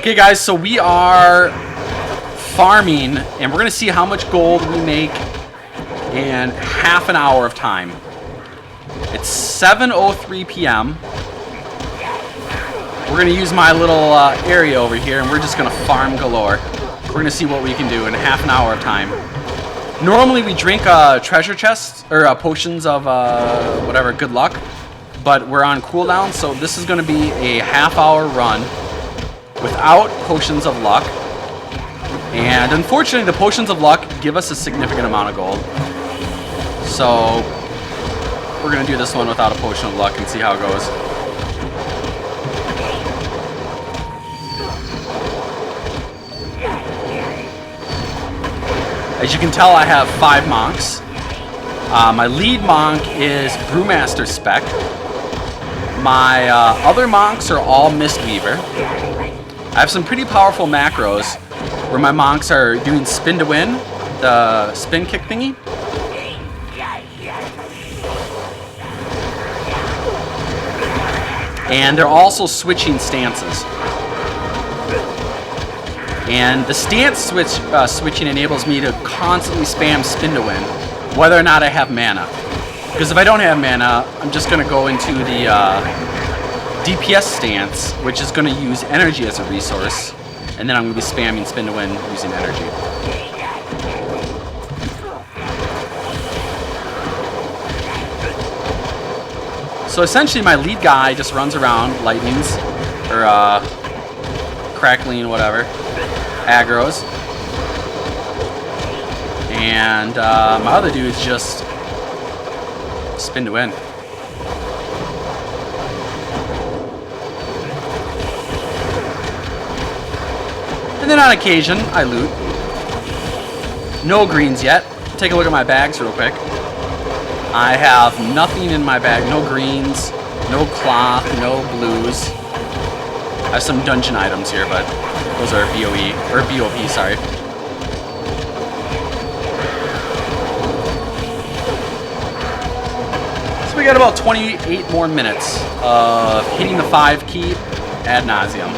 Okay guys, so we are farming and we're gonna see how much gold we make in half an hour of time. It's 7:03 p.m. We're gonna use my little area over here and we're just gonna farm galore. We're gonna see what we can do in half an hour of time. Normally we drink treasure chests or potions of whatever, good luck, but we're on cooldown, so this is gonna be a half-hour run without potions of luck. And unfortunately, the potions of luck give us a significant amount of gold. So we're gonna do this one without a potion of luck and see how it goes. As you can tell, I have 5 monks. My lead monk is Brewmaster Spec. My other monks are all Mistweaver. I have some pretty powerful macros where my monks are doing spin to win, the spin kick thingy. And they're also switching stances. And the stance switching enables me to constantly spam spin to win, whether or not I have mana. Because if I don't have mana, I'm just going to go into the DPS stance, which is going to use energy as a resource, and then I'm going to be spamming spin to win using energy. So essentially my lead guy just runs around, lightnings, or crackling, whatever, aggros. And my other dude's just spin to win. And then on occasion, I loot. No greens yet. Take a look at my bags real quick. I have nothing in my bag. No greens, no cloth, no blues. I have some dungeon items here, but those are BOE, or BOP, sorry. So we got about 28 more minutes of hitting the 5 key ad nauseum.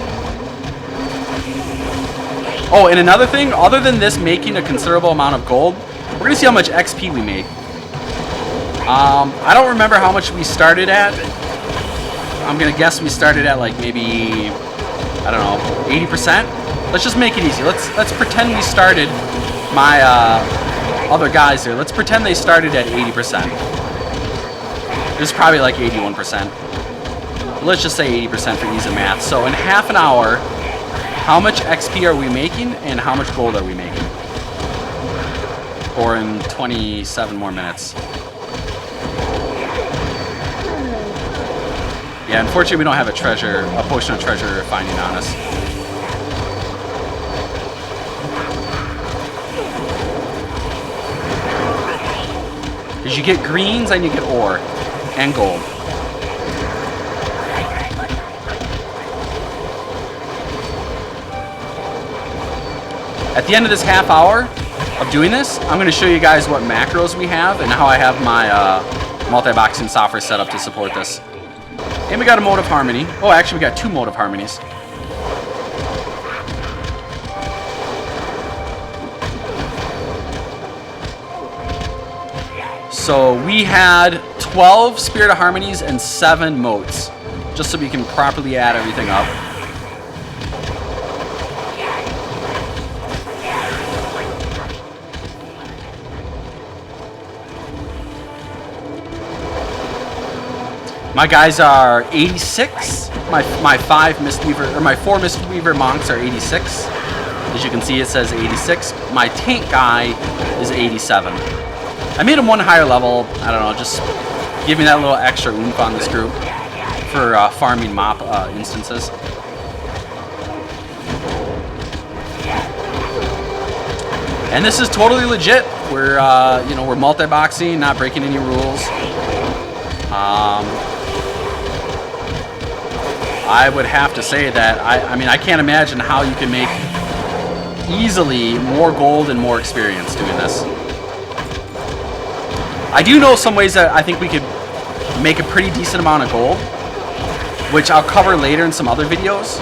Oh, and another thing, other than this making a considerable amount of gold, we're going to see how much XP we made. I don't remember how much we started at. I'm going to guess we started at like maybe, I don't know, 80%. Let's just make it easy. Let's pretend we started, my other guys here, let's pretend they started at 80%. It was probably like 81%. Let's just say 80% for ease of math. So in half an hour, how much XP are we making and how much gold are we making? Or in 27 more minutes. Yeah, unfortunately we don't have a potion of treasure finding on us. Because you get greens and you get ore and gold. At the end of this half hour of doing this, I'm going to show you guys what macros we have and how I have my multi-boxing software set up to support this. And we got a mode of harmony. Oh, actually we got 2 mode of harmonies. So we had 12 Spirit of Harmonies and 7 modes, just so we can properly add everything up. My guys are 86. My 4 Mistweaver monks are 86. As you can see, it says 86. My tank guy is 87. I made him 1 higher level. I don't know, just give me that little extra oomph on this group for farming mop instances. And this is totally legit. We're we're multi-boxing, not breaking any rules. I would have to say that I mean I can't imagine how you can make easily more gold and more experience doing this. I do know some ways that I think we could make a pretty decent amount of gold, which I'll cover later in some other videos.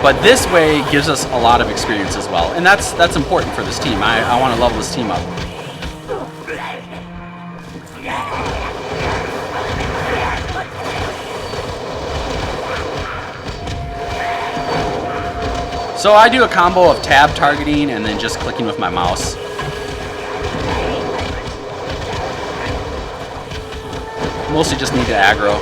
But this way gives us a lot of experience as well, and that's important for this team. I want to level this team up. So I do a combo of tab targeting and then just clicking with my mouse. Mostly just need to aggro.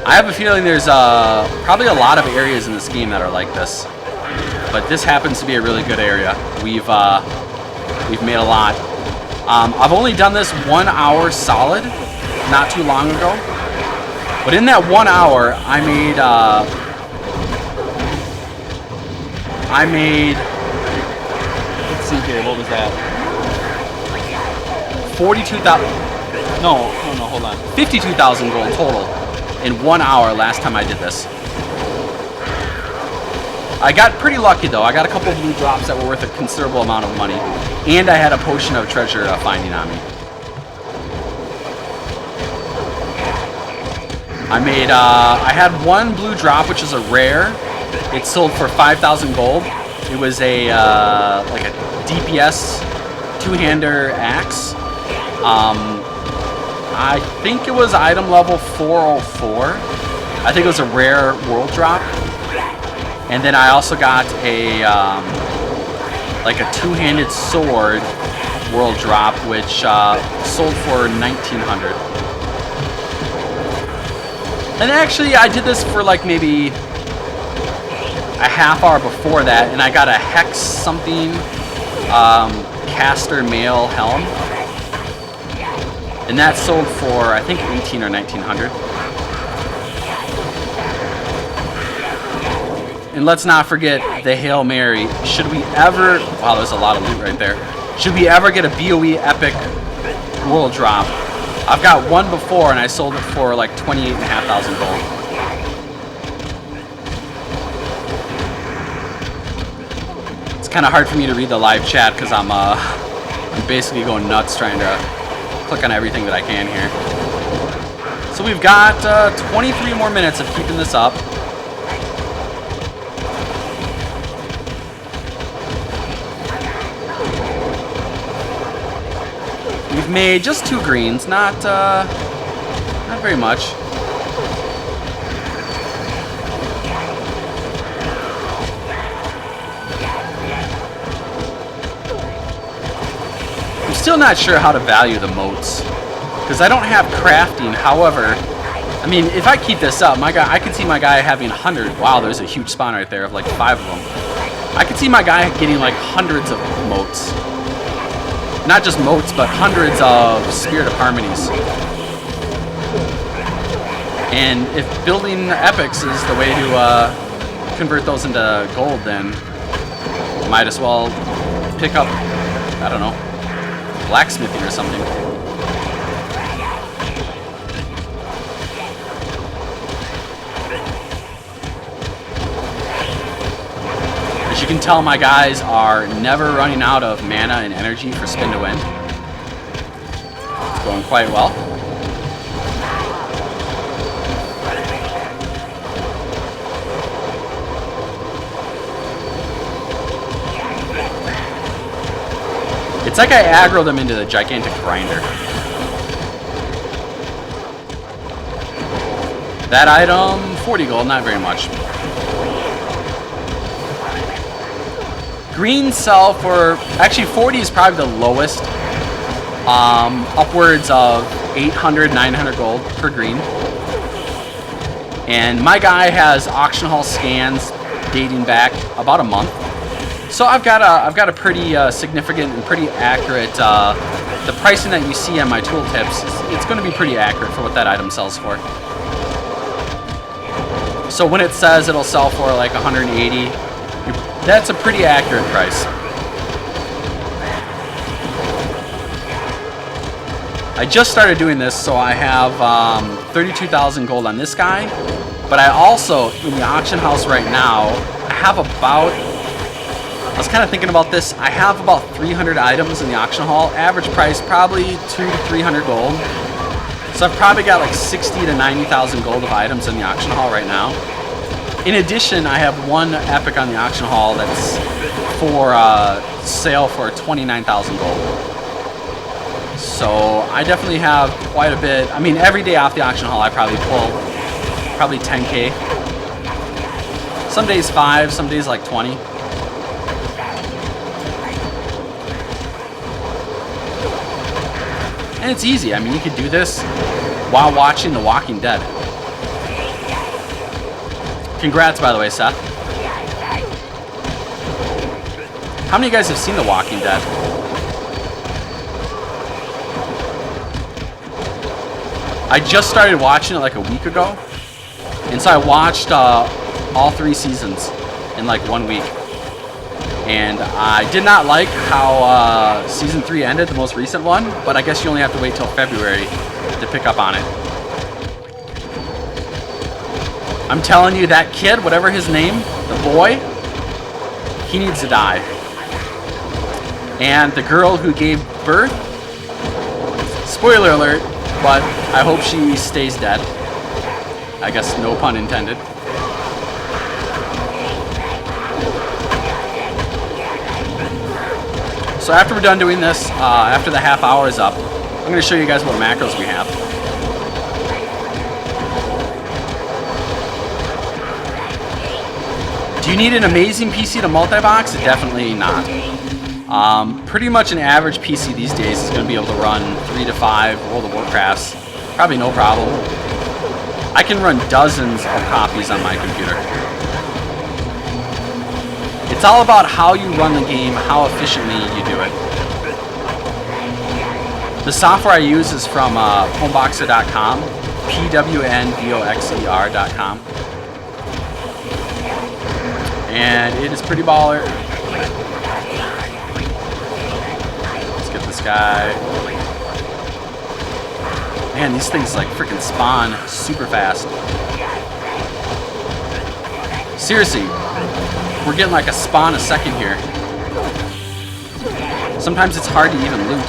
I have a feeling there's probably a lot of areas in this game that are like this, but this happens to be a really good area. We've made a lot. I've only done this 1 hour solid, not too long ago, but in that 1 hour, I made. Let's see here, what was that? 42,000. No, hold on. 52,000 gold total. In 1 hour last time I did this. I got pretty lucky though. I got a couple of blue drops that were worth a considerable amount of money, and I had a potion of treasure finding on me. I had one blue drop, which is a rare. It sold for 5,000 gold. It was a like a DPS two-hander axe. I think it was item level 404. I think it was a rare world drop. And then I also got a like a two-handed sword world drop, which sold for 1,900. And actually, I did this for like maybe a half hour before that, and I got a hex something caster mail helm. And that sold for, I think, 1,800 or 1,900. And let's not forget the Hail Mary. Should we ever... Wow, there's a lot of loot right there. Should we ever get a BOE Epic World Drop? I've got one before, and I sold it for like 28,500 gold. It's kind of hard for me to read the live chat because I'm basically going nuts trying to click on everything that I can here. So we've got 23 more minutes of keeping this up. We've made just 2 greens, not very much. Still not sure how to value the moats because I don't have crafting. However, I mean, if I keep this up, my guy, I could see my guy having 100. Wow, there's a huge spawn right there of like 5 of them. I could see my guy getting like hundreds of moats. Not just moats, but hundreds of Spirit of Harmonies. And if building epics is the way to convert those into gold, then might as well pick up, I don't know, blacksmithing or something. As you can tell, my guys are never running out of mana and energy for spin to win. It's going quite well. It's like I aggro them into the gigantic grinder. That item, 40 gold, not very much. Greens sell for, actually 40 is probably the lowest. Upwards of 800, 900 gold per green. And my guy has auction hall scans dating back about a month. So I've got a pretty significant and pretty accurate, the pricing that you see on my tooltips, it's going to be pretty accurate for what that item sells for. So when it says it'll sell for like 180, that's a pretty accurate price. I just started doing this, so I have 32,000 gold on this guy, but I also, in the auction house right now, I have about I was kind of thinking about this. I have about 300 items in the auction hall. Average price probably 200 to 300 gold. So I've probably got like 60 to 90,000 gold of items in the auction hall right now. In addition, I have one epic on the auction hall that's for sale for 29,000 gold. So I definitely have quite a bit. I mean, every day off the auction hall, I probably pull probably 10K. Some days 5, some days like 20. And it's easy. I mean, you could do this while watching The Walking Dead. Congrats, by the way, Seth. How many of you guys have seen The Walking Dead? I just started watching it like a week ago, and so I watched all 3 seasons in like 1 week. And I did not like how season 3 ended, the most recent one, but I guess you only have to wait till February to pick up on it. I'm telling you, that kid, whatever his name, the boy, he needs to die. And the girl who gave birth, spoiler alert, but I hope she stays dead. I guess no pun intended. So after we're done doing this, after the half hour is up, I'm going to show you guys what macros we have. Do you need an amazing PC to multi-box? Definitely not. Pretty much an average PC these days is going to be able to run 3 to 5 World of Warcrafts. Probably no problem. I can run dozens of copies on my computer. It's all about how you run the game, how efficiently you do it. The software I use is from Pwnboxer.com, Pwnboxer.com. And it is pretty baller. Let's get this guy. Man, these things like freaking spawn super fast. Seriously, we're getting like a spawn a second here. Sometimes it's hard to even loot.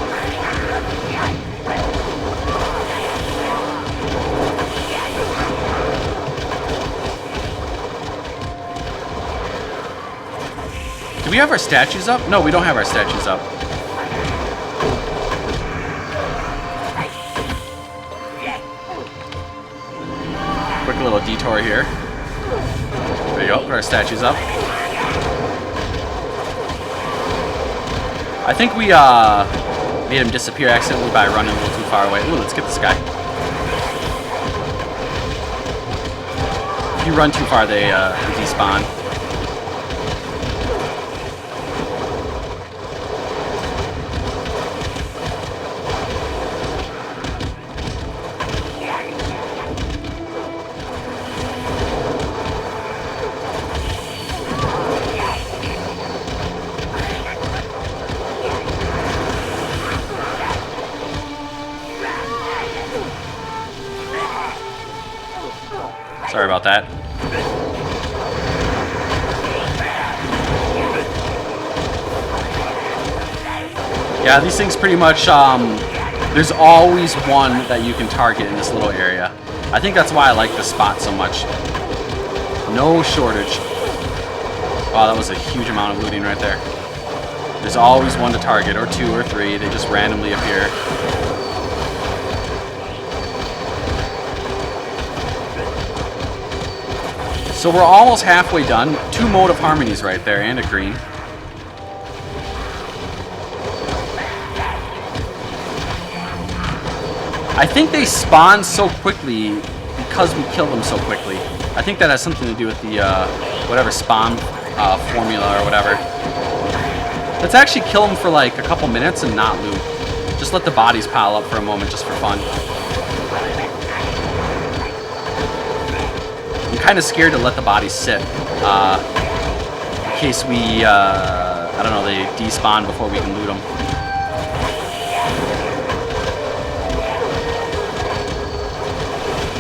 Do we have our statues up? No, we don't have our statues up. Quick little detour here. There you go, put our statues up. I think we made him disappear accidentally by running a little too far away. Ooh, let's get this guy. If you run too far, they despawn. Sorry about that. Yeah, these things pretty much, there's always one that you can target in this little area. I think that's why I like this spot so much. No shortage. Wow, that was a huge amount of looting right there. There's always one to target, or 2 or 3. They just randomly appear. So we're almost halfway done. 2 Mode of Harmonies right there, and a green. I think they spawn so quickly because we kill them so quickly. I think that has something to do with the whatever spawn formula or whatever. Let's actually kill them for like a couple minutes and not loot. Just let the bodies pile up for a moment just for fun. I'm kind of scared to let the bodies sit in case we, I don't know, they despawn before we can loot them.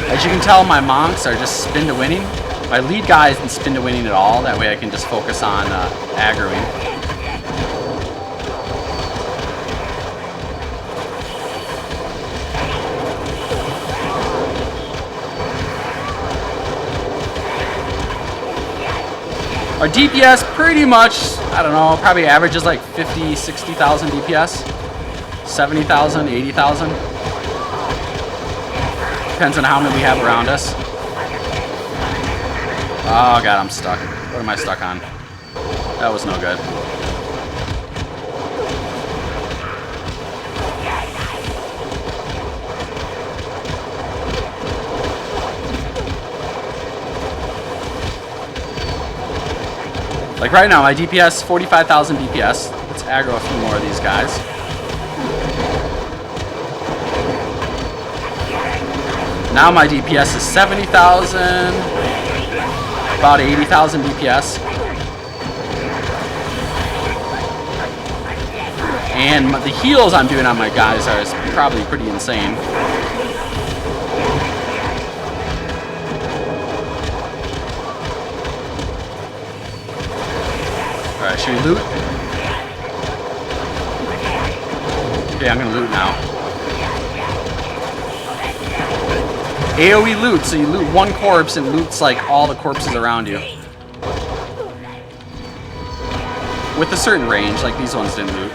As you can tell, my monks are just spin to winning. My lead guy isn't spin to winning at all. That way I can just focus on aggroing. Our DPS pretty much, I don't know, probably averages like 50, 60,000 DPS. 70,000, 80,000. Depends on how many we have around us. Oh god, I'm stuck. What am I stuck on? That was no good. Like right now, my DPS, 45,000 DPS. Let's aggro a few more of these guys. Now my DPS is 70,000, about 80,000 DPS. And the heals I'm doing on my guys are probably pretty insane. Alright, should we loot? Okay, I'm gonna loot now. AoE loot, so you loot one corpse and loots like all the corpses around you. With a certain range, like these ones didn't loot.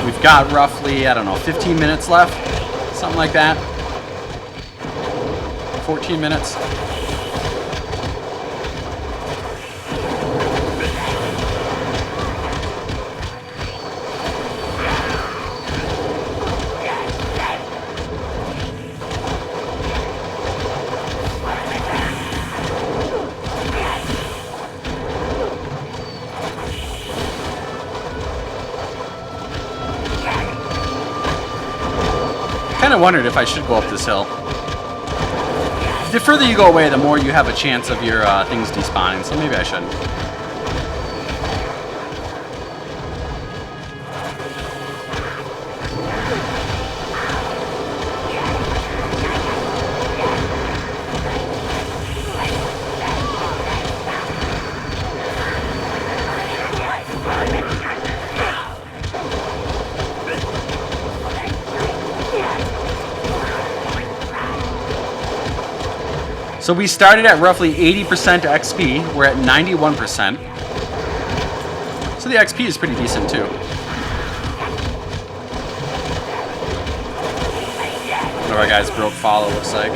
We've got roughly, I don't know, 15 minutes left, something like that. 14 minutes. I kind of wondered if I should go up this hill. The further you go away, the more you have a chance of your things despawning, so maybe I shouldn't. So we started at roughly 80% XP. We're at 91%. So the XP is pretty decent too. One of our guys broke follow, looks like.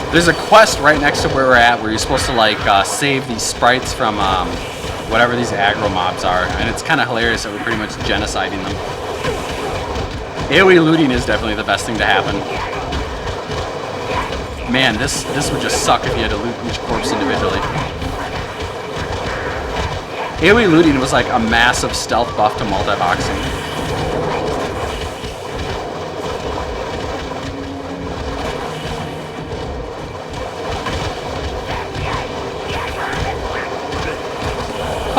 There's a quest right next to where we're at where you're supposed to like save these sprites from whatever these aggro mobs are, and it's kind of hilarious that we're pretty much genociding them. AoE looting is definitely the best thing to happen. Man, this would just suck if you had to loot each corpse individually. AoE looting was like a massive stealth buff to multiboxing.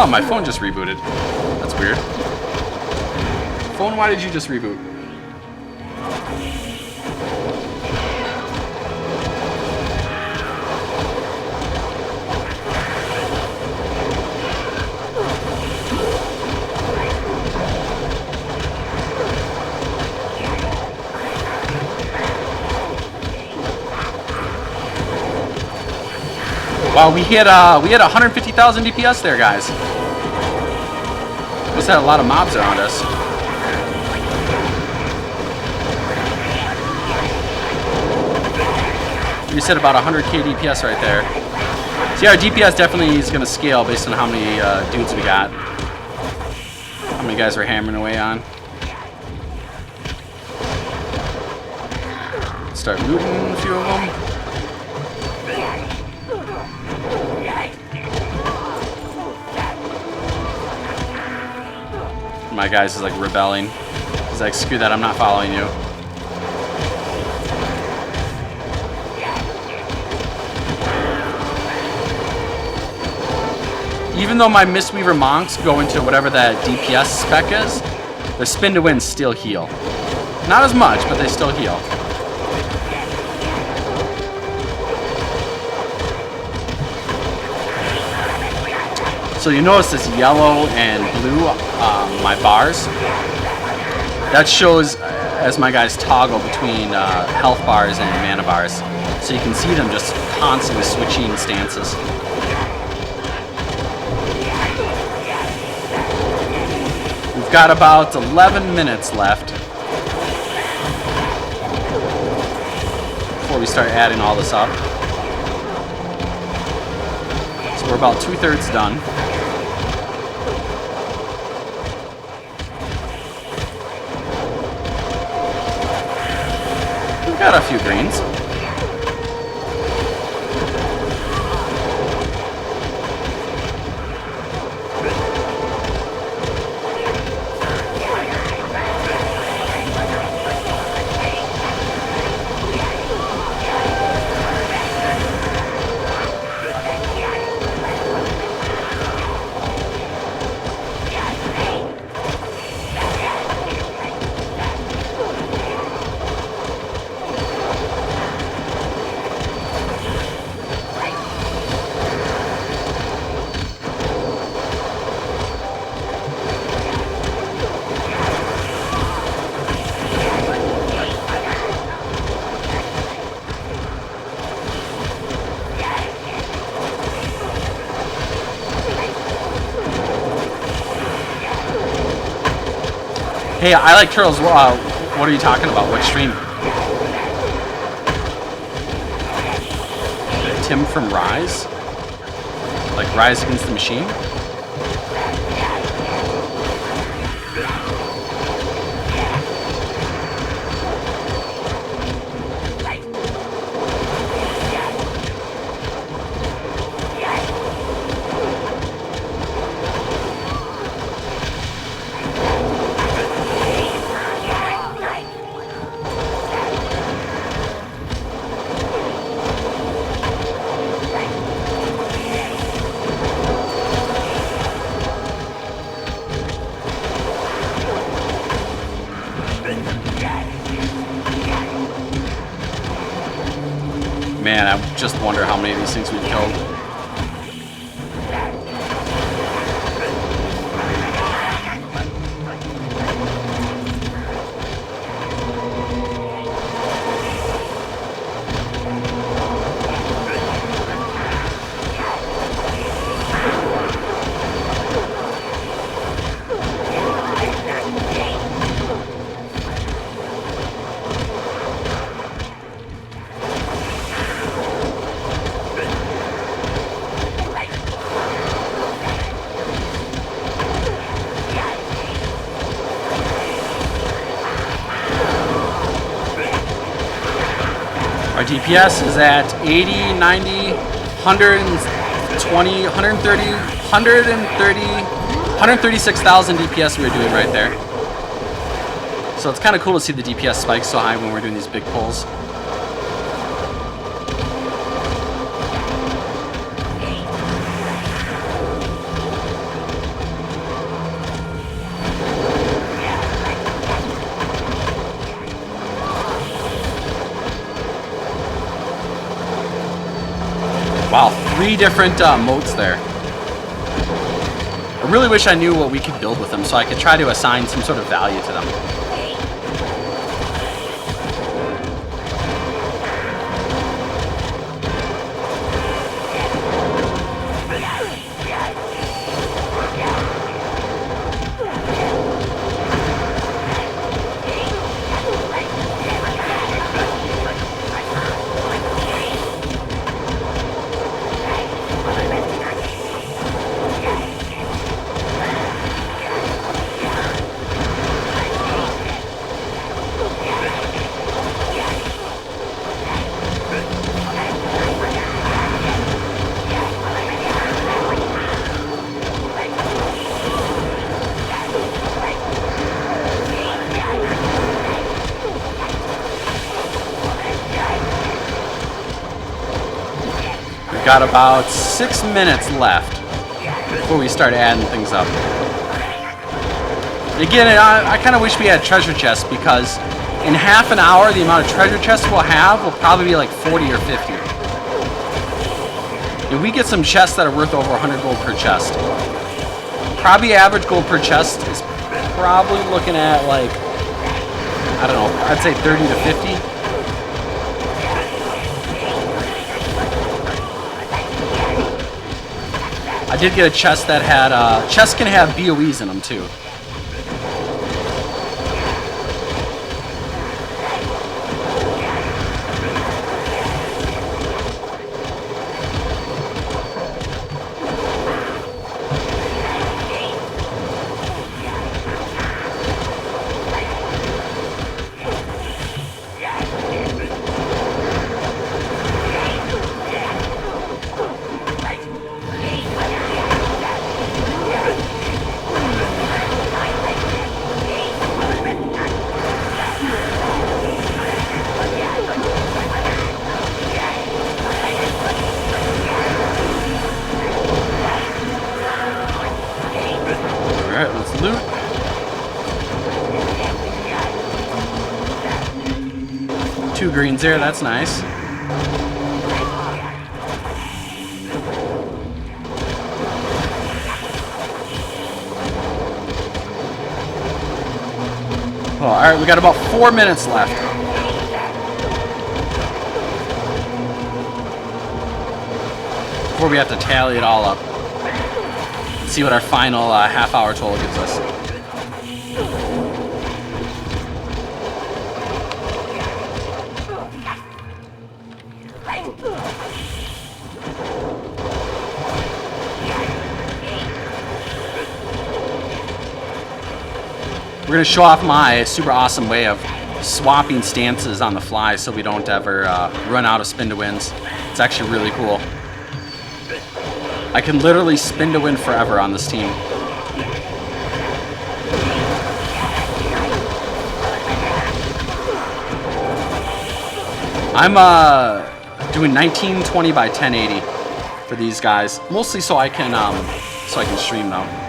Oh, my phone just rebooted. That's weird. Phone, why did you just reboot? Wow, we hit 150,000 DPS there, guys. Must have a lot of mobs around us. We said about 100k DPS right there. See, our DPS definitely is going to scale based on how many dudes we got. How many guys we're hammering away on. Start looting a few of them. my guys is like rebelling. He's like, screw that, I'm not following you. Even though my Mistweaver monks go into whatever that DPS spec is, their spin to win still heal. Not as much, but they still heal. So you notice this yellow and blue, my bars. That shows as my guys toggle between health bars and mana bars. So you can see them just constantly switching stances. We've got about 11 minutes left before we start adding all this up. So we're about 2/3 done. We've got a few greens. Hey, I like turtles. What are you talking about? What stream? Tim from Rise? Like Rise Against the Machine? Man, I just wonder how many of these things we've killed. Our DPS is at 80, 90, 120, 130, 136,000 DPS we were doing right there. So it's kind of cool to see the DPS spike so high when we're doing these big pulls. Wow, 3 different moats there. I really wish I knew what we could build with them so I could try to assign some sort of value to them. Got about 6 minutes left before we start adding things up. Again, I kind of wish we had treasure chests, because in half an hour, the amount of treasure chests we'll have will probably be like 40 or 50. And we get some chests that are worth over 100 gold per chest. Probably average gold per chest is probably looking at like, I don't know, I'd say 30 to 50. I did get a chest that had, chests can have BOEs in them too. Alright, let's loot. Two greens there, that's nice. Oh, alright, we got about 4 minutes left. Before we have to tally it all up. See what our final half hour total gives us. We're going to show off my super awesome way of swapping stances on the fly so we don't ever run out of spin to wins. It's actually really cool. I can literally spin to win forever on this team. I'm doing 1920 by 1080 for these guys, mostly so I can stream though.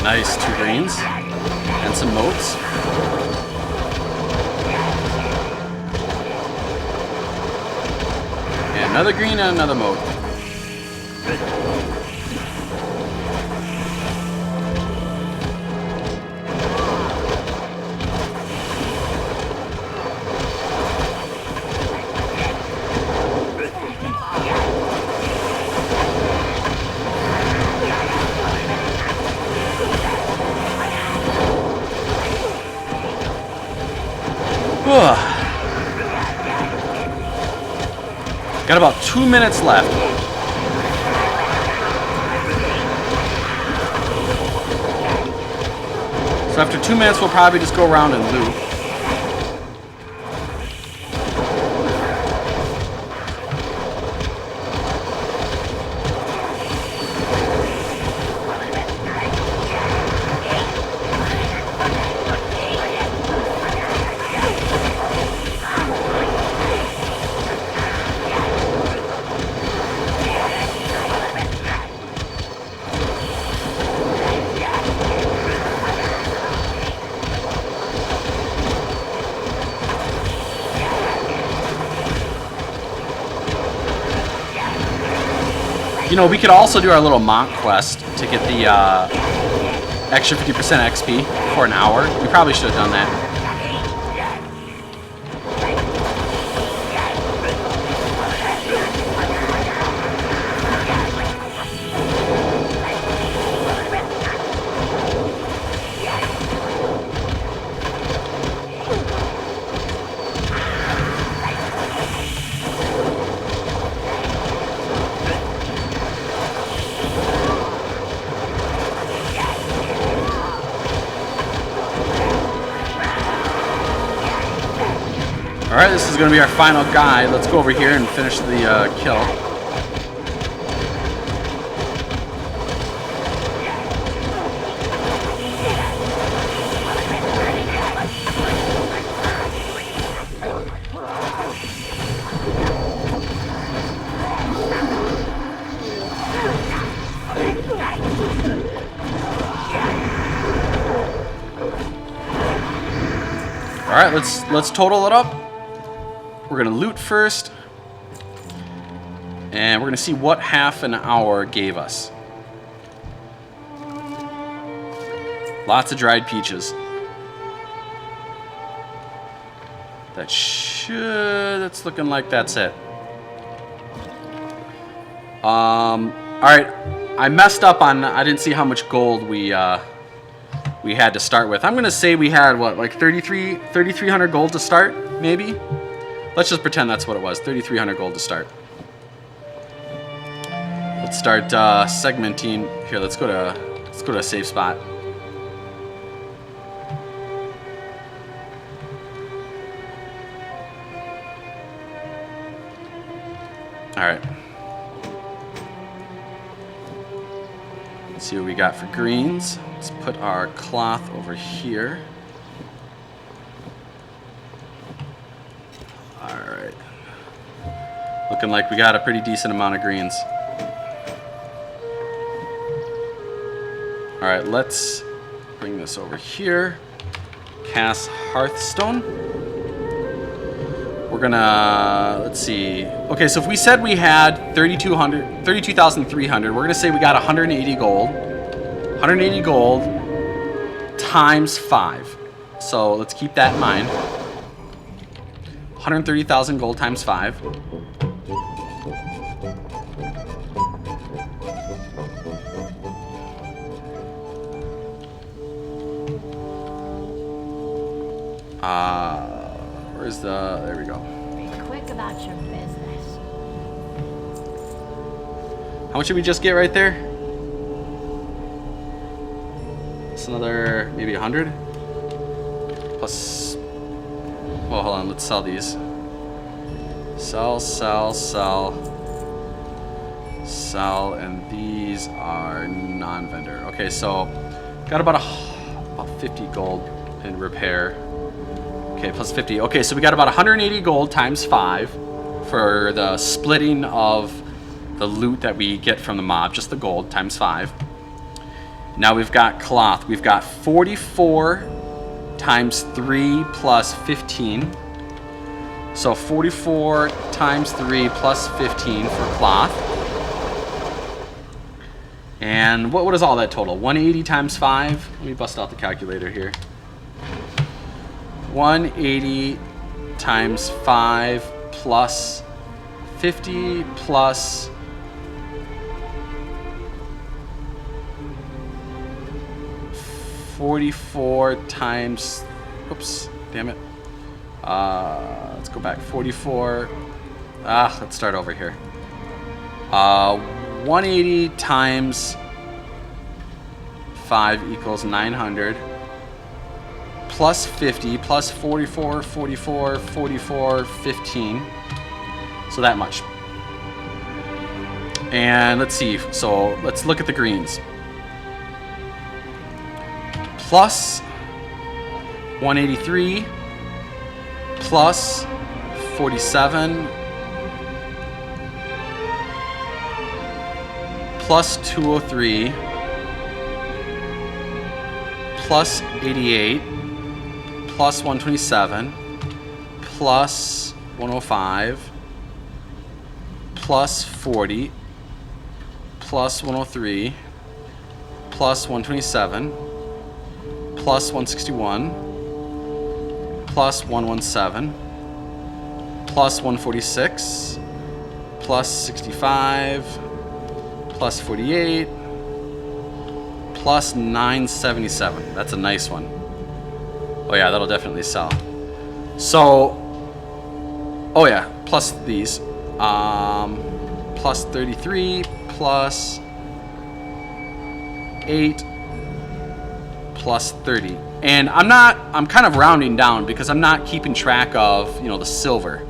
Nice, 2 greens and some moats. And another green and another moat. Got about 2 minutes left. So after 2 minutes, we'll probably just go around and loot. You know, we could also do our little monk quest to get the extra 50% XP for an hour. We probably should have done that. Alright, this is going to be our final guy. Let's go over here and finish the kill. Alright, let's total it up. We're gonna loot first, and we're gonna see what half an hour gave us. Lots of dried peaches. That's looking like that's it. Alright, I messed up on, I didn't see how much gold we had to start with. I'm gonna say we had what, like 3,300 gold to start, maybe? Let's just pretend that's what it was. 3,300 gold to start. Let's start segmenting. Here, let's go to a safe spot. All right. Let's see what we got for greens. Let's put our cloth over here. Alright. Looking like we got a pretty decent amount of greens. Alright, let's bring this over here. Cast Hearthstone. We're gonna, let's see. Okay, so if we said we had 32,300, we're gonna say we got 180 gold. 180 gold times 5. So let's keep that in mind. 130,000 gold times 5. Where's the, there we go. Be quick about your business. How much did we just get right there? It's another, maybe 100? Plus, well, hold on, let's sell these. Sell, and these are non-vendor. Okay, so got about 50 gold in repair. Okay, plus 50. Okay, so we got about 180 gold times 5 for the splitting of the loot that we get from the mob, just the gold times 5. Now we've got cloth. We've got 44 times 3 plus 15. So 44 times 3 plus 15 for cloth. And what is all that total? 180 times 5? Let me bust out the calculator here. 180 times 5 plus 50 plus 44 times, oops, damn it. Let's go back, 44, let's start over here. 180 times 5 equals 900. Plus 50, plus 44, 44, 44, 15. So that much. And let's see, so let's look at the greens. Plus 183, plus 47, plus 203, plus 88, plus 127, plus 105, plus 40, plus 103, plus 127, plus 161, plus 117, plus 146, plus 65, plus 48, plus 977. That's a nice one. Oh yeah, that'll definitely sell. So, oh yeah, plus these. Plus 33, plus 8, plus 30. And I'm kind of rounding down because I'm not keeping track of, you know, the silver.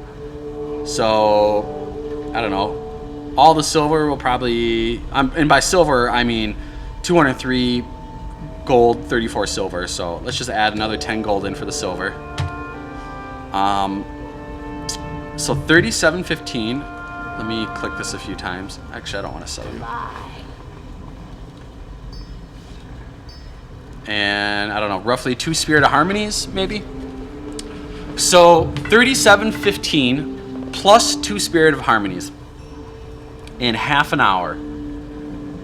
So, I don't know. All the silver will probably, and by silver, I mean 203 gold, 34 silver. So let's just add another 10 gold in for the silver. So 3715. Let me click this a few times. Actually, I don't want to sell you. And I don't know, roughly 2 Spirit of Harmonies, maybe? So 3715 plus 2 Spirit of Harmonies in half an hour.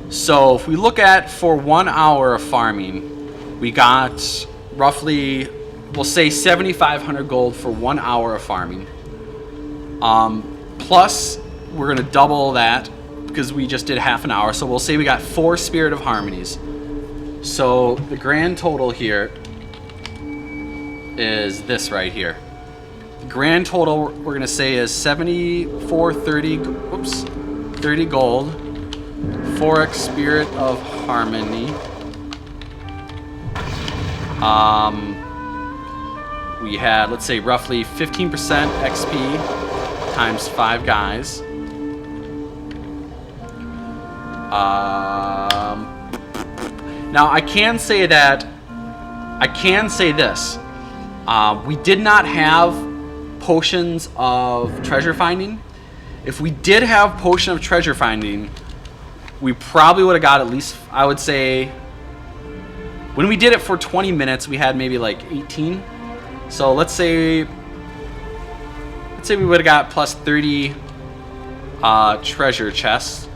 So if we look at for 1 hour of farming, we got roughly, we'll say 7,500 gold for 1 hour of farming. Plus, we're gonna double that because we just did half an hour. So we'll say we got 4 Spirit of Harmonies. So the grand total here is this right here. The grand total we're gonna say is 30 gold, 4x Spirit of Harmony. We had, let's say, roughly 15% XP times 5 guys. Now I can say this. We did not have potions of treasure finding. If we did have potion of treasure finding, we probably would have got at least, I would say, when we did it for 20 minutes, we had maybe like 18. So let's say we would have got plus 30 treasure chests.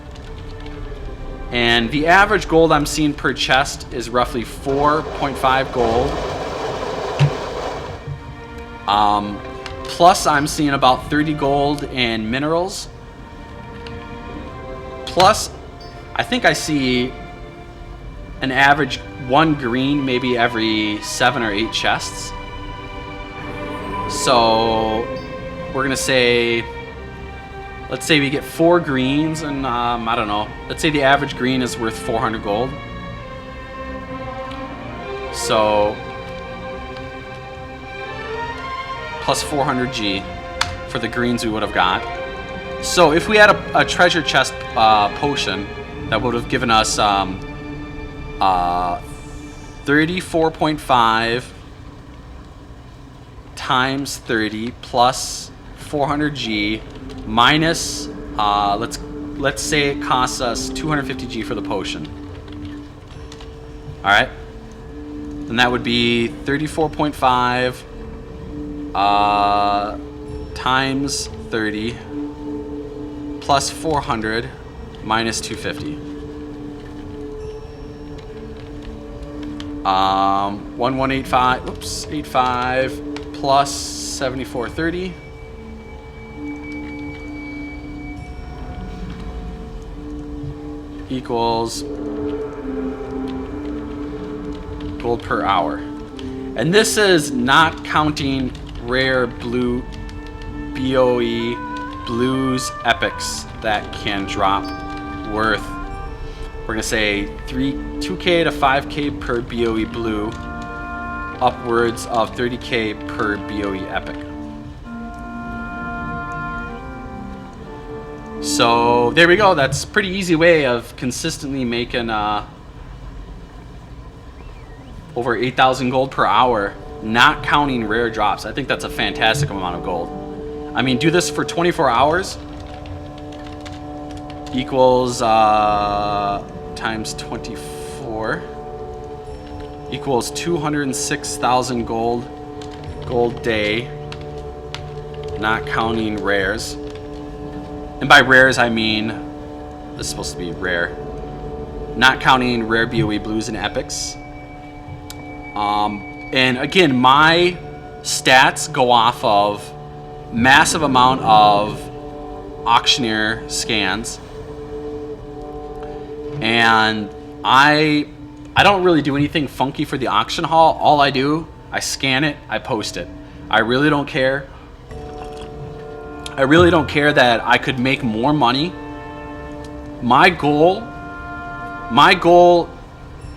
And the average gold I'm seeing per chest is roughly 4.5 gold. Plus I'm seeing about 30 gold in minerals. Plus, I think I see an average 1 green maybe every 7 or 8 chests. So we're gonna say, let's say we get 4 greens, and I don't know, let's say the average green is worth 400 gold. So plus 400 G for the greens we would have got. So if we had a treasure chest potion, that would have given us 34.5 times 30 plus 400 G minus, let's say it costs us 250 G for the potion. All right, then that would be 34.5 times 30 plus 400 minus 250. 1185. Oops, 85 plus 7430. Equals gold per hour. And this is not counting rare blue BOE blues epics that can drop worth, we're gonna say 2k to 5k per BOE blue, upwards of 30k per BOE epic. So there we go. That's a pretty easy way of consistently making over 8,000 gold per hour, not counting rare drops. I think that's a fantastic amount of gold. I mean, do this for 24 hours equals times 24 equals 206,000 gold day, not counting rares. And by rares, I mean, this is supposed to be rare, not counting rare BOE blues and epics. And again, my stats go off of massive amount of auctioneer scans, and I don't really do anything funky for the auction hall. All I do, I scan it, I post it. I really don't care. I really don't care that I could make more money. My goal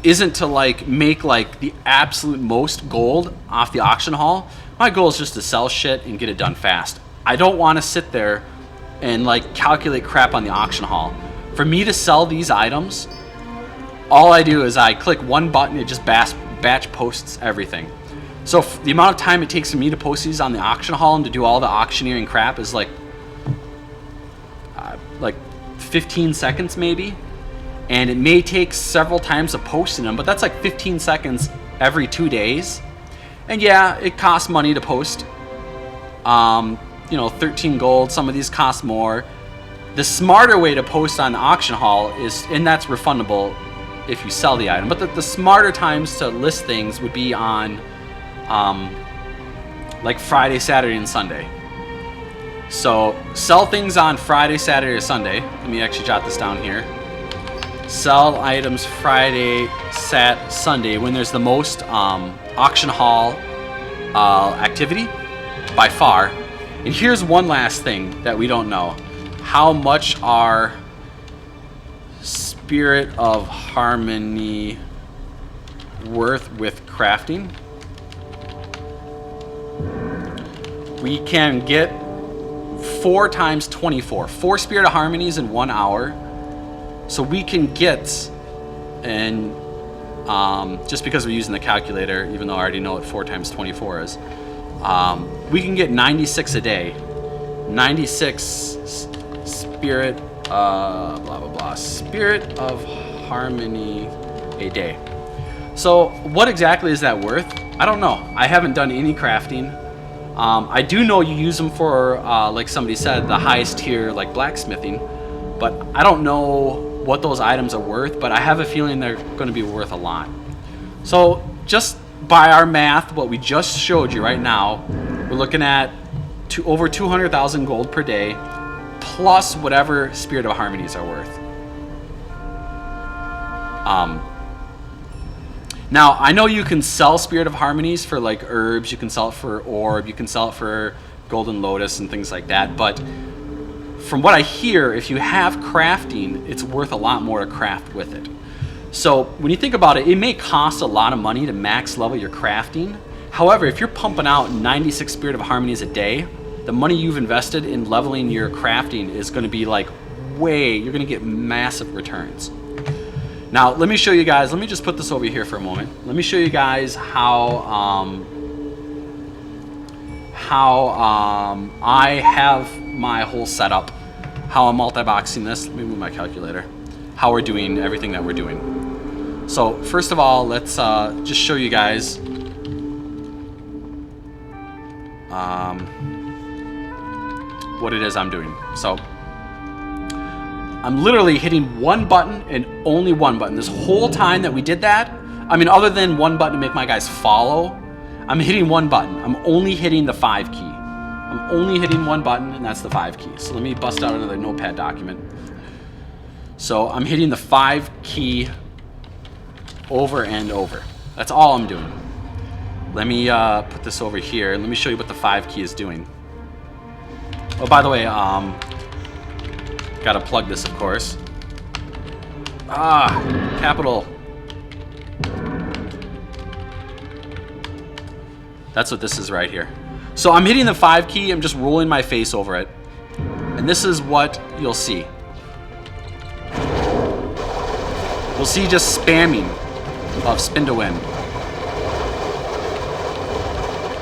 isn't to like make like the absolute most gold off the auction hall. My goal is just to sell shit and get it done fast. I don't want to sit there and like calculate crap on the auction hall. For me to sell these items, all I do is I click one button, it just batch posts everything. So the amount of time it takes for me to post these on the auction hall and to do all the auctioneering crap is like 15 seconds maybe. And it may take several times of posting them, but that's like 15 seconds every 2 days. And yeah, it costs money to post. 13 gold, some of these cost more. The smarter way to post on the auction hall is, and that's refundable if you sell the item, but the smarter times to list things would be on like Friday, Saturday, and Sunday. So sell things on Friday, Saturday, or Sunday. Let me actually jot this down here. Sell items Friday, Sunday when there's the most auction hall activity by far. And here's one last thing that we don't know. How much are Spirit of Harmony worth with crafting? We can get 4 times 24. 4 Spirit of Harmonies in 1 hour. So we can get, and just because we're using the calculator, even though I already know what 4 times 24 is, we can get 96 a day. 96 Spirit, blah, blah, blah. Spirit of Harmony a day. So what exactly is that worth? I don't know. I haven't done any crafting. I do know you use them for, like somebody said, the highest tier, like blacksmithing. But I don't know what those items are worth, but I have a feeling they're going to be worth a lot. So just by our math, what we just showed you right now, we're looking at over 200,000 gold per day, plus whatever Spirit of Harmonies are worth. Now, I know you can sell Spirit of Harmonies for like herbs, you can sell it for orb, you can sell it for golden lotus and things like that, but from what I hear, if you have crafting, it's worth a lot more to craft with it. So when you think about it, it may cost a lot of money to max level your crafting. However, if you're pumping out 96 Spirit of Harmonies a day, the money you've invested in leveling your crafting is going to be like you're going to get massive returns. Now, let me show you guys, let me just put this over here for a moment. Let me show you guys how I have my whole setup, how I'm multi-boxing this. Let me move my calculator. How we're doing everything that we're doing. So first of all, let's just show you guys what it is I'm doing. So I'm literally hitting one button and only one button. This whole time that we did that, I mean, other than one button to make my guys follow, I'm hitting one button. I'm only hitting the 5 key. I'm only hitting one button, and that's the 5 key. So let me bust out another notepad document. So I'm hitting the 5 key over and over. That's all I'm doing. Let me put this over here, and let me show you what the 5 key is doing. Oh, by the way, gotta plug this, of course. Capital. That's what this is right here. So I'm hitting the 5 key, I'm just rolling my face over it. And this is what you'll see. You'll see just spamming of spin to win.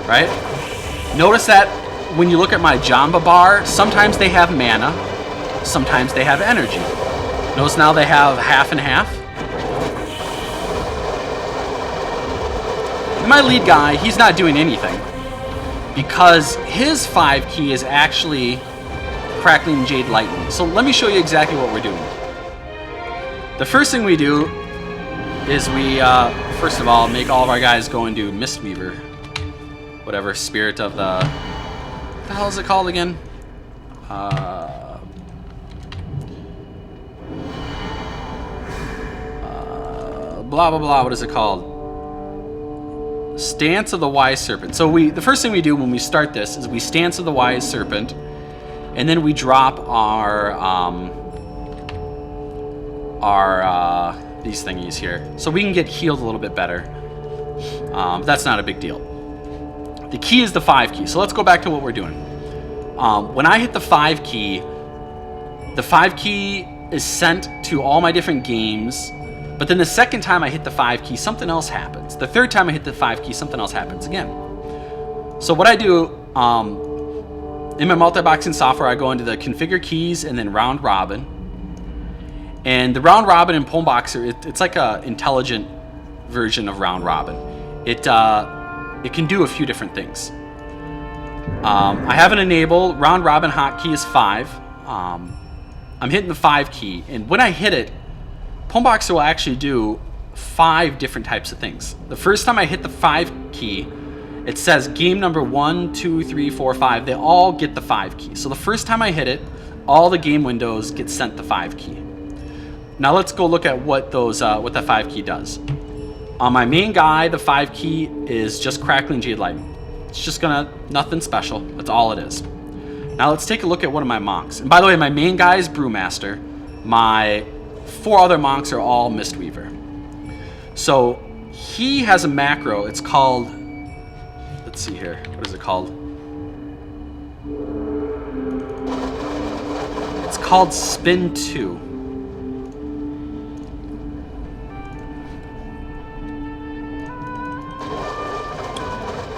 Right? Notice that when you look at my Jamba bar, sometimes they have mana, sometimes they have energy. Notice now they have half and half. And my lead guy, he's not doing anything because his 5 key is actually Crackling Jade Lightning. So let me show you exactly what we're doing. The first thing we do is we, first of all, make all of our guys go and do Mistweaver. Whatever spirit of the... What the hell is it called again? Blah, blah, blah. What is it called? Stance of the Wise Serpent. So the first thing we do when we start this is we Stance of the Wise Serpent, and then we drop our these thingies here. So we can get healed a little bit better. That's not a big deal. The key is the 5 key. So let's go back to what we're doing. When I hit the 5 key is sent to all my different games. But then the second time I hit the 5 key, something else happens. The third time I hit the 5 key, something else happens again. So what I do, in my multiboxing software, I go into the configure keys and then round robin. And the round robin in Pwnboxer, it's like a intelligent version of round robin. It can do a few different things. I have it enabled. Round robin hotkey is 5. I'm hitting the 5 key, and when I hit it, Pwnboxer will actually do 5 different types of things. The first time I hit the 5 key, it says game number 1, 2, 3, 4, 5. They all get the 5 key. So the first time I hit it, all the game windows get sent the 5 key. Now let's go look at what what the 5 key does. On my main guy, the 5 key is just crackling jade lightning. It's just nothing special. That's all it is. Now let's take a look at one of my monks. And by the way, my main guy is Brewmaster. My 4 other monks are all Mistweaver. So he has a macro. It's called, let's see here. What is it called? It's called Spin 2.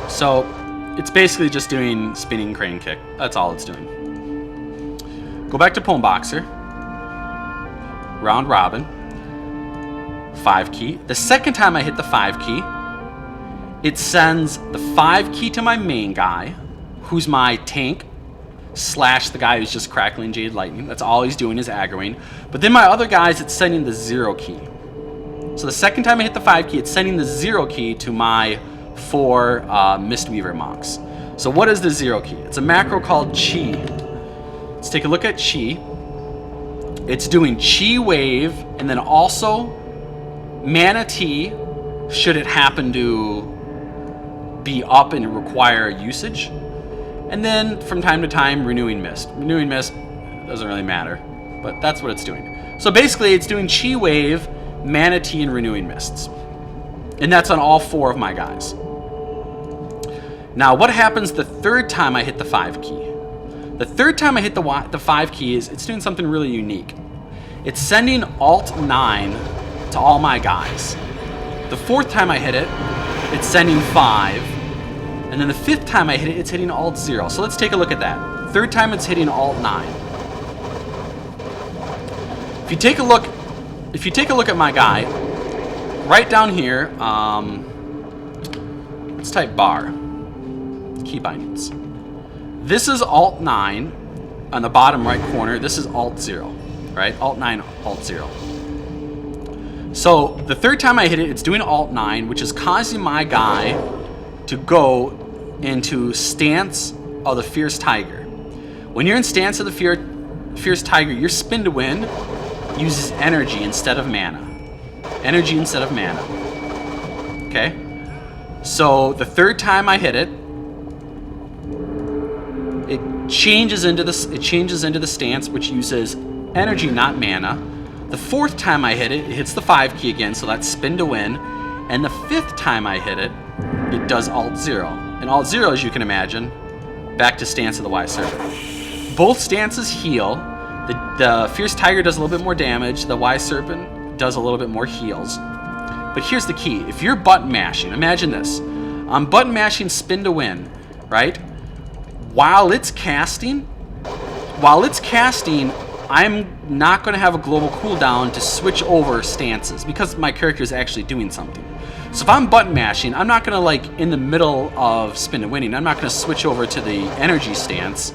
So it's basically just doing spinning crane kick. That's all it's doing. Go back to Pwnboxer. Round robin. 5 key. The second time I hit the 5 key, it sends the 5 key to my main guy, who's my tank, slash the guy who's just crackling jade lightning. That's all he's doing is aggroing. But then my other guys, it's sending the 0 key. So the second time I hit the 5 key, it's sending the 0 key to my 4 Mistweaver monks. So what is the 0 key? It's a macro called Chi. Let's take a look at Chi. It's doing Chi Wave and then also Mana Tea, should it happen to be up and require usage. And then from time to time, Renewing Mist. Renewing Mist doesn't really matter, but that's what it's doing. So basically it's doing Chi Wave, Mana Tea, and Renewing Mists. And that's on all 4 of my guys. Now, what happens the third time I hit the 5 key? The third time I hit the 5 key is it's doing something really unique. It's sending Alt 9 to all my guys. The 4th time I hit it, it's sending 5. And then the 5th time I hit it, it's hitting Alt 0. So let's take a look at that. 3rd time it's hitting Alt 9. If you take a look at my guy, right down here, let's type bar. Key bindings. This is Alt 9 on the bottom right corner. This is Alt 0, right? Alt 9, Alt 0. So the 3rd time I hit it, it's doing Alt 9, which is causing my guy to go into Stance of the Fierce Tiger. When you're in Stance of the Fierce Tiger, your spin to win uses energy instead of mana. Energy instead of mana. Okay? So the 3rd time I hit it, it changes into the stance, which uses energy, not mana. The 4th time I hit it, it hits the 5 key again, so that's spin to win. And the 5th time I hit it, it does Alt 0. And Alt 0, as you can imagine, back to Stance of the Y Serpent. Both stances heal. The Fierce Tiger does a little bit more damage. The Y Serpent does a little bit more heals. But here's the key. If you're button mashing, imagine this. I'm button mashing spin to win, right? While it's casting, I'm not going to have a global cooldown to switch over stances because my character is actually doing something. So if I'm button mashing, I'm not going to, like, in the middle of spin to winning, I'm not going to switch over to the energy stance.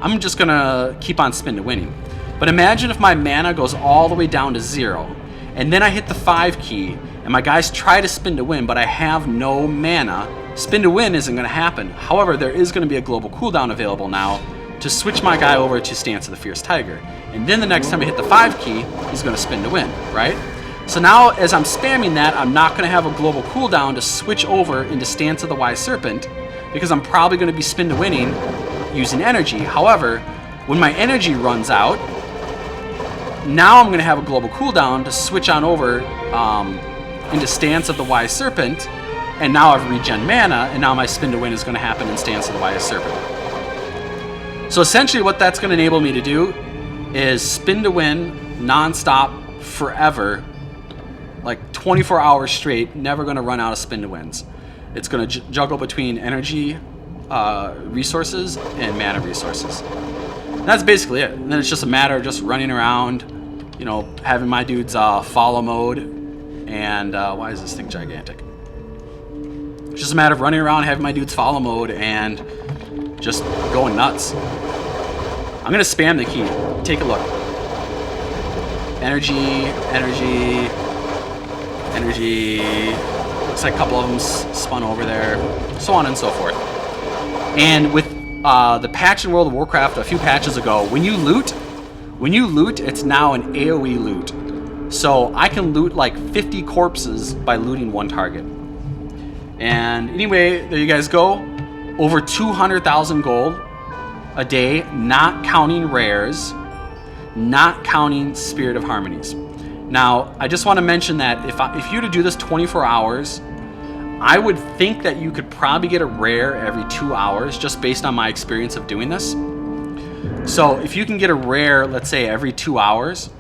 I'm just going to keep on spin to winning. But imagine if my mana goes all the way down to 0, and then I hit the 5 key, and my guys try to spin to win, but I have no mana. Spin to win isn't going to happen. However, there is going to be a global cooldown available now to switch my guy over to Stance of the Fierce Tiger. And then the next time I hit the 5 key, he's going to spin to win, right? So now, as I'm spamming that, I'm not going to have a global cooldown to switch over into Stance of the Y Serpent, because I'm probably going to be spin to winning using energy. However, when my energy runs out, now I'm going to have a global cooldown to switch on over into Stance of the Wise Serpent, and now I've regen mana, and now my Spin to Win is going to happen in Stance of the Wise Serpent. So essentially what that's going to enable me to do is Spin to Win non-stop forever, like 24 hours straight, never going to run out of Spin to Wins. It's going to juggle between energy resources and mana resources. And that's basically it. And then it's just a matter of just running around, you know, having my dudes follow mode. And why is this thing gigantic? It's just a matter of running around, having my dudes follow mode, and just going nuts. I'm going to spam the key. Take a look. Energy, energy, energy. Looks like a couple of them spun over there. So on and so forth. And with the patch in World of Warcraft a few patches ago, when you loot, it's now an AoE loot. So I can loot like 50 corpses by looting one target. And anyway, there you guys go. Over 200,000 gold a day, not counting rares, not counting Spirit of Harmonies. Now, I just want to mention that if you were to do this 24 hours, I would think that you could probably get a rare every 2 hours, just based on my experience of doing this. So if you can get a rare, let's say every 2 hours,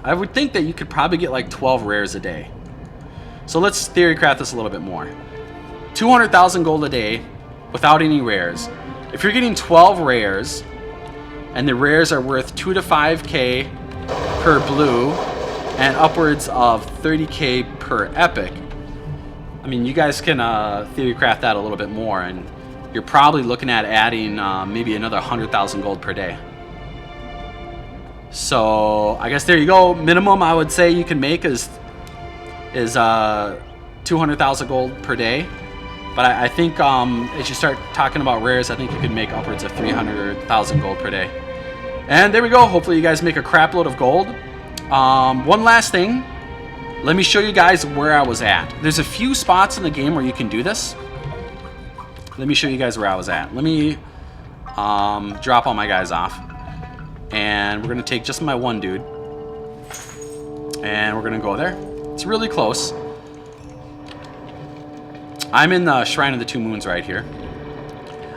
I would think that you could probably get like 12 rares a day. So let's theorycraft this a little bit more. 200,000 gold a day without any rares. If you're getting 12 rares, and the rares are worth 2 to 5k per blue, and upwards of 30k per epic, I mean, you guys can theorycraft that a little bit more, and you're probably looking at adding maybe another 100,000 gold per day. So I guess there you go. Minimum I would say you can make is 200,000 gold per day. But I think as you start talking about rares, I think you can make upwards of 300,000 gold per day. And there we go. Hopefully you guys make a crap load of gold. One last thing. Let me show you guys where I was at. There's a few spots in the game where you can do this. Let me show you guys where I was at. Let me drop all my guys off. And we're going to take just my one dude. And we're going to go there. It's really close. I'm in the Shrine of the Two Moons right here.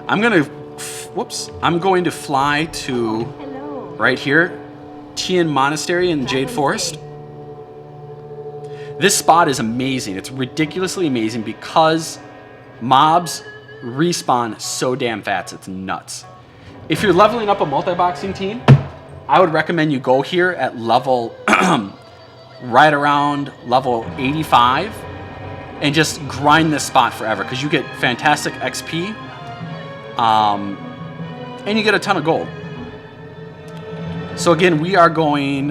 I'm going to fly to right here, Tian Monastery in Jade Forest. This spot is amazing. It's ridiculously amazing because mobs respawn so damn fast. It's nuts. If you're leveling up a multi-boxing team, I would recommend you go here at level right around level 85 and just grind this spot forever because you get fantastic XP and you get a ton of gold. So again, we are going,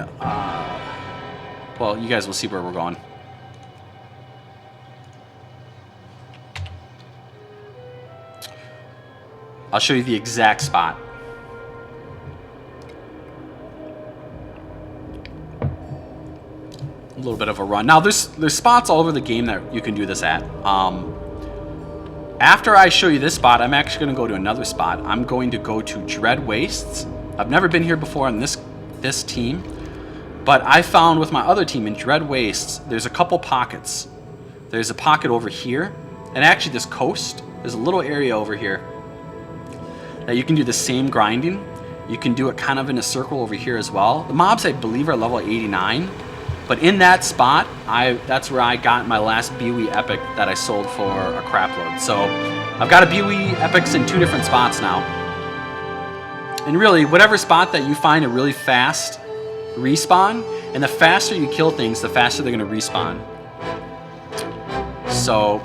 well, you guys will see where we're going. I'll show you the exact spot. A little bit of a run. Now there's spots all over the game that you can do this at. After I show you this spot, I'm actually going to go to another spot. I'm going to go to Dread Wastes. I've never been here before on this team, but I found with my other team in Dread Wastes, there's a couple pockets. There's a pocket over here, and actually this coast, there's a little area over here that you can do the same grinding. You can do it kind of in a circle over here as well. The mobs, I believe, are level 89. But in that spot, that's where I got my last BOE epic that I sold for a crap load. So I've got a BOE epics in 2 different spots now. And really, whatever spot that you find a really fast respawn, and the faster you kill things, the faster they're going to respawn. So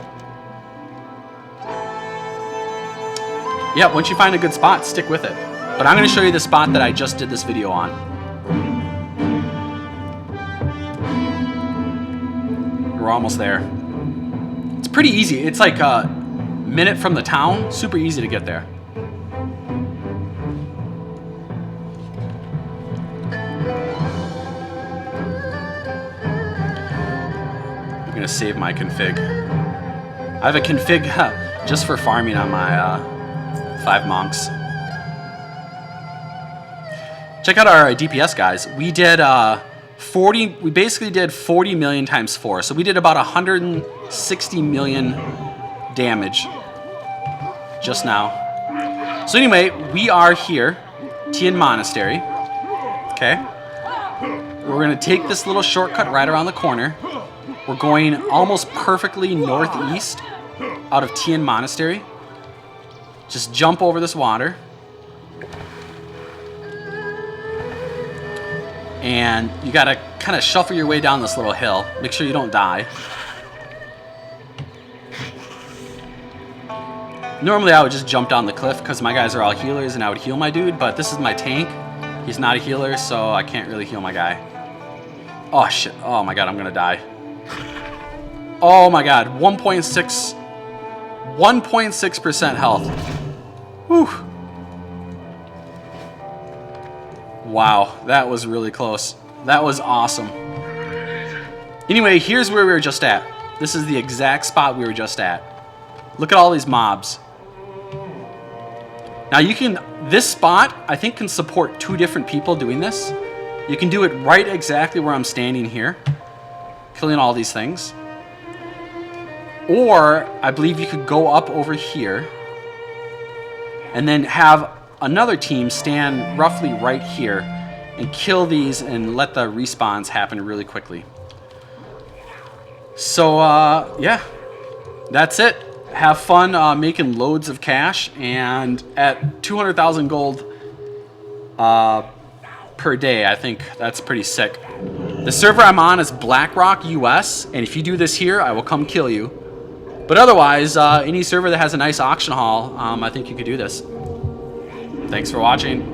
yeah, once you find a good spot, stick with it. But I'm going to show you the spot that I just did this video on. We're almost there. It's pretty easy. It's like a minute from the town. Super easy to get there. I'm going to save my config. I have a config just for farming on my 5 monks. Check out our DPS, guys. We did 40. We basically did 40 million times 4, so we did about 160 million damage just now. So anyway, we are here, Tian Monastery. Okay. We're gonna take this little shortcut right around the corner. We're going almost perfectly northeast out of Tian Monastery. Just jump over this water. And you gotta kind of shuffle your way down this little hill. Make sure you don't die. Normally I would just jump down the cliff because my guys are all healers and I would heal my dude, but this is my tank. He's not a healer, so I can't really heal my guy. Oh shit, oh my god, I'm gonna die. Oh my god, 1.6% health. Whew. Wow, that was really close. That was awesome. Anyway, here's where we were just at. This is the exact spot we were just at. Look at all these mobs. Now you can, this spot I think can support 2 different people doing this. You can do it right exactly where I'm standing here, killing all these things. Or I believe you could go up over here and then have another team stand roughly right here and kill these and let the respawns happen really quickly. So yeah, that's it. Have fun making loads of cash, and at 200,000 gold per day, I think that's pretty sick. The server I'm on is BlackRock US, and if you do this here, I will come kill you. But otherwise, any server that has a nice auction hall, I think you could do this. Thanks for watching.